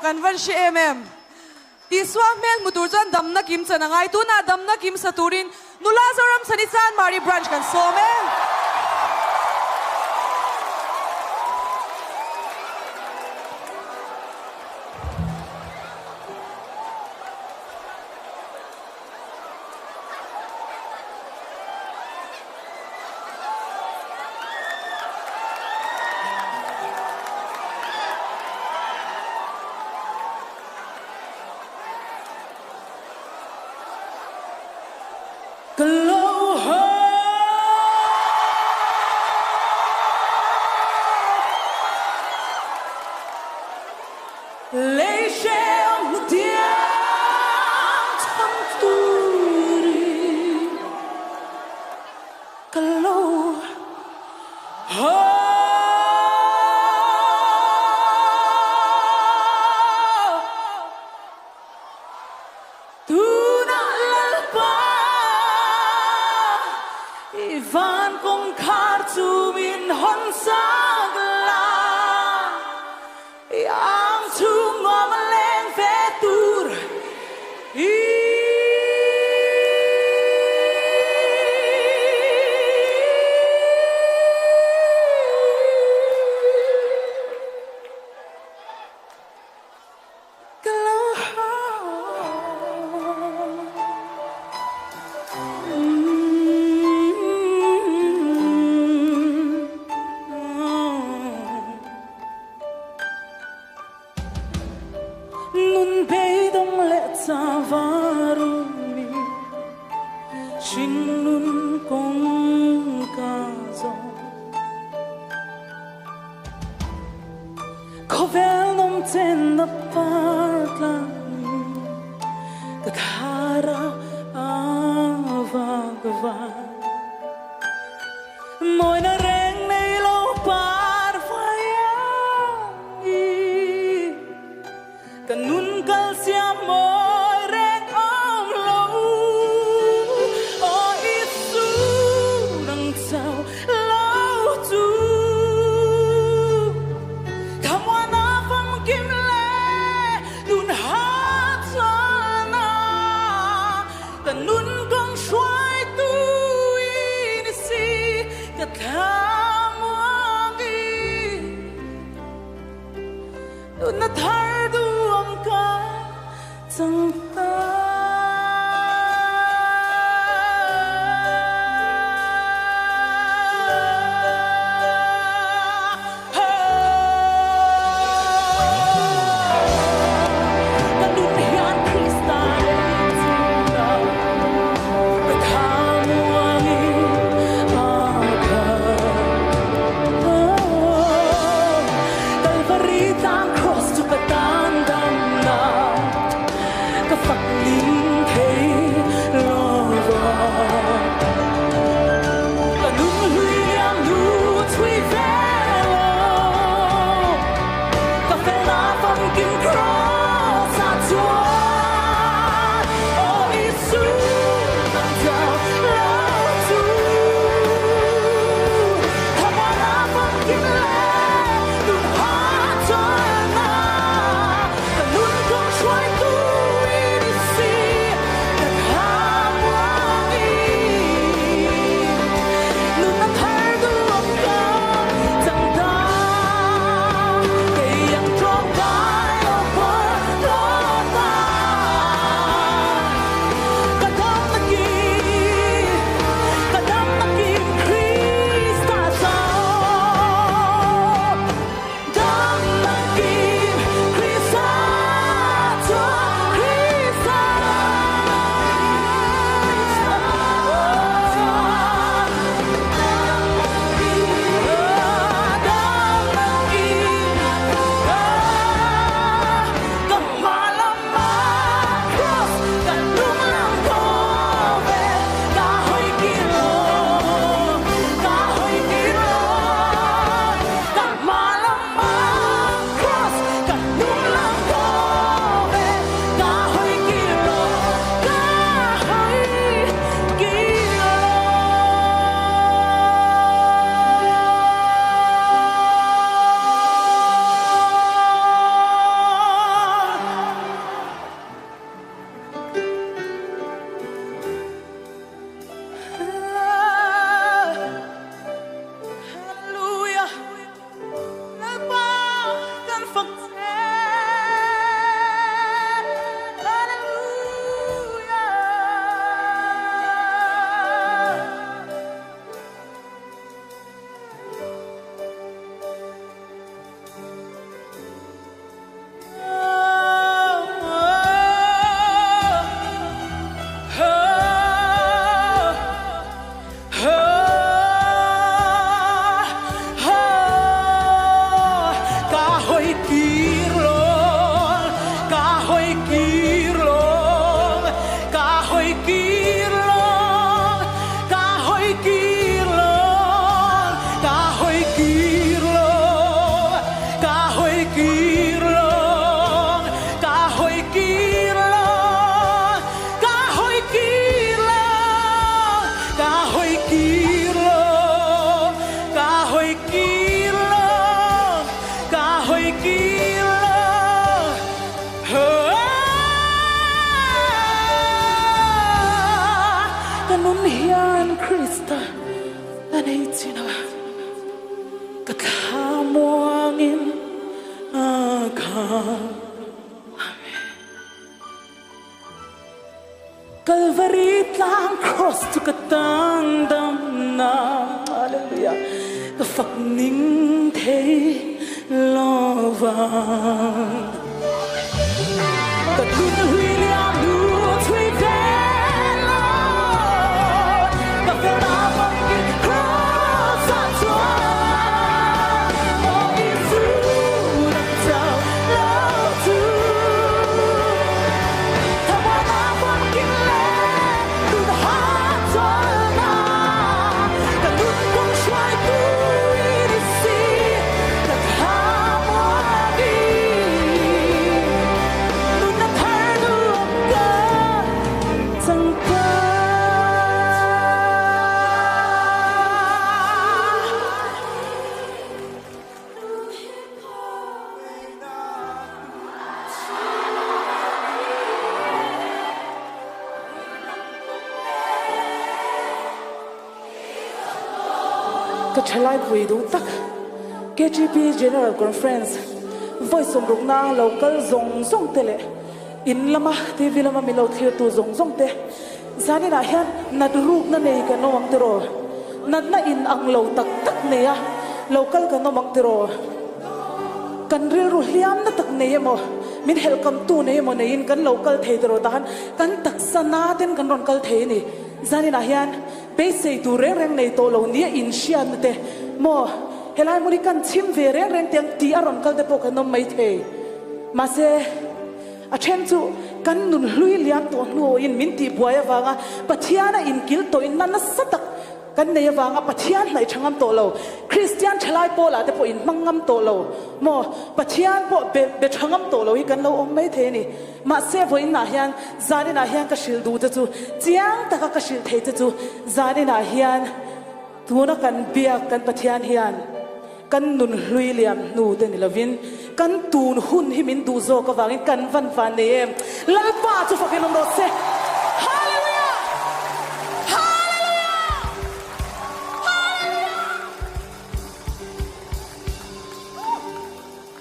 กันวันเชเอ็มที่สวมเมลมุตุจันดำนักอิมจะนังไงตัวน่าดำนักอิมสตูรินนุลาซารัมสนิจานมารีบรันช์กันโซเมลกโลหะเลเชลมุติยาทัมตูรีกโลหะVan kong kartumin hon sagla yang tungo maleng vetur Nun beidong letsa varumi Chin nun kong kazo Kovel nom ten na partlani Kathara avagvan Moy na reng nay lo par fayangi Kanun kal siya mo'y ren om lâu O isu nang sao lâu tu Kamwa na pham kim le Nun hát sa na Kanun kong shuai tu inisi Kathamwangi Nun na thar du Chẳng ta anay tina kakamuangin agam Calvary tlang cross to katang dam na hallelujah the fuck ning thei lovan the good William du thui ven Lord the fella of the cross at one oh in fruit of love to the one of fucking land to the heart of love the good kung shuai tu ini si the harmony nun na thar du ka sang pa ka chalai pui du tak KGP General Conference voice of rungna local zong zong tele in lama TV lama milo thir tu zong zong te zani na hian nadruk na nei ka no ang tero nad na in ang lo tak tak ne ya local ka no mang tero kan ril ru hliam na tak nei mo min helcom tu nei mo nei in kan local thei tero tahan kan taksana ten kan ron kal thei ni zani na hian pe sei tu reng reng nei to lo nia in shian te mo helai muri kan chim ve reng reng tiang ti aron kal te po kan no mai thei ma se a then chu kan nun hlui liam to nu in min ti buaya wanga pathiana in kil to in nan na satak kan nei wanga pathian hlai thangam to lo Christian thalai pola te po in mangam to lo mo pathian po be thangam to lo hi kan lo om mai the ni ma se voin na hian zani na hian ka shil du te chu chiang ta ka shil thei te chu zani na hian tuna kan biak kan pathian hian kan nun hlui liam nu te ni lovin kan tun hun hi min du zo ka wangin kan van van ne em lal pa chu fakin om ro se hallelujah hallelujah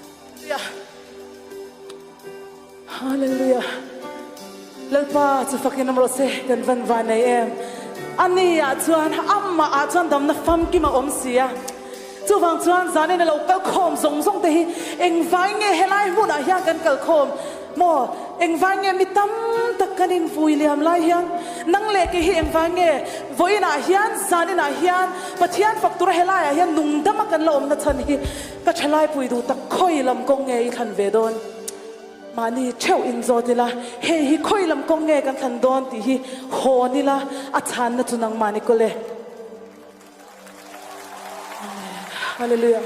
hallelujah hallelujah lal pa chu fakin om ro se kan van van ne em ani a chuan amma a chuan dam na fam ki ma om sia chu wang chuan zani na local khom zong zong te hi eng vai nge helai mu na hian kan kal khom mo eng vai nge mi tam tak kanin vui liam lai hian nang le ke hi eng vai nge voi na hian zani na hian pathian faktura helai a hian nung dama kan lo om na chan hi ka thalai pui du tak khoi lam kong nge i khan ve don mani cheu in zo tila he hi khoi lam kong nge kan khan don ti hi ho ni la a chan na chunang mani ko le hallelujah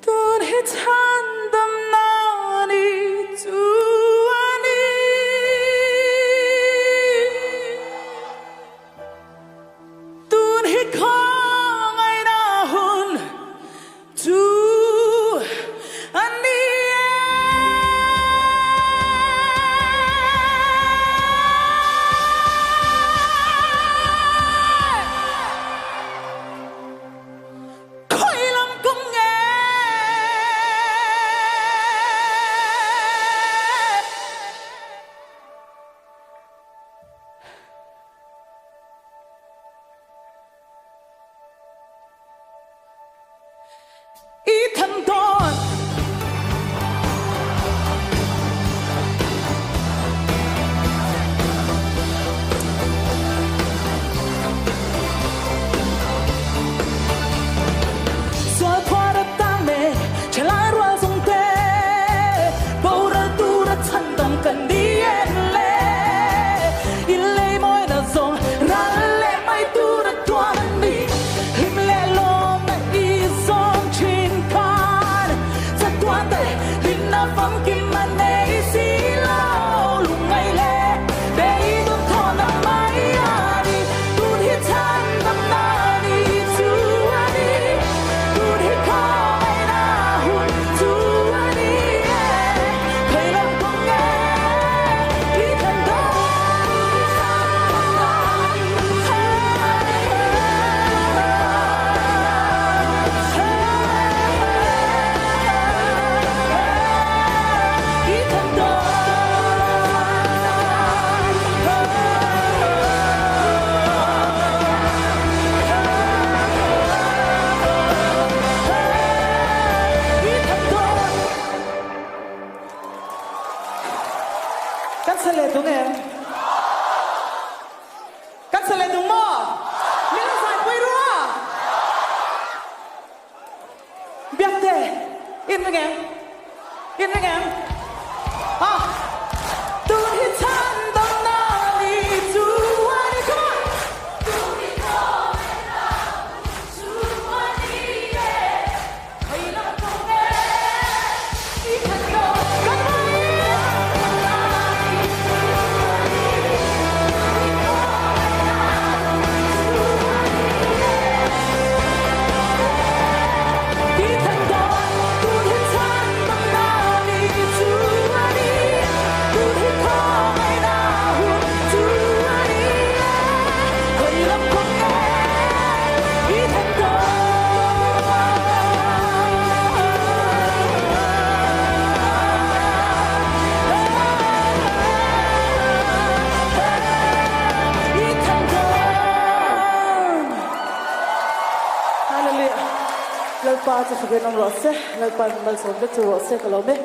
tun hi chan dam na ni tu ani tun hi khong ai na hun tu ani Ethan Dawn Soal para tame Chalai rual zong te Bora dura chandam kan dien le Ilay moy na zong Ran le mai dura tuan ni Him le lom na izong chin kan Sa tuan te Lin na fam kim man nei si lao Lungay le Bei dun thon na mai ani Tun hi chan dam na ni tu ani Tun hi khong ai na hun tu ani Khơi lòng kong nghe Ethan Dawn sale tung em cắt sale tung mo mi la sai quay rua biết thế in với em à tu hi chan dam na ni chu ani come on Hallelujah. Lalpa sa sabi ng rose, lalpa ng malsong beto rose, kalau me.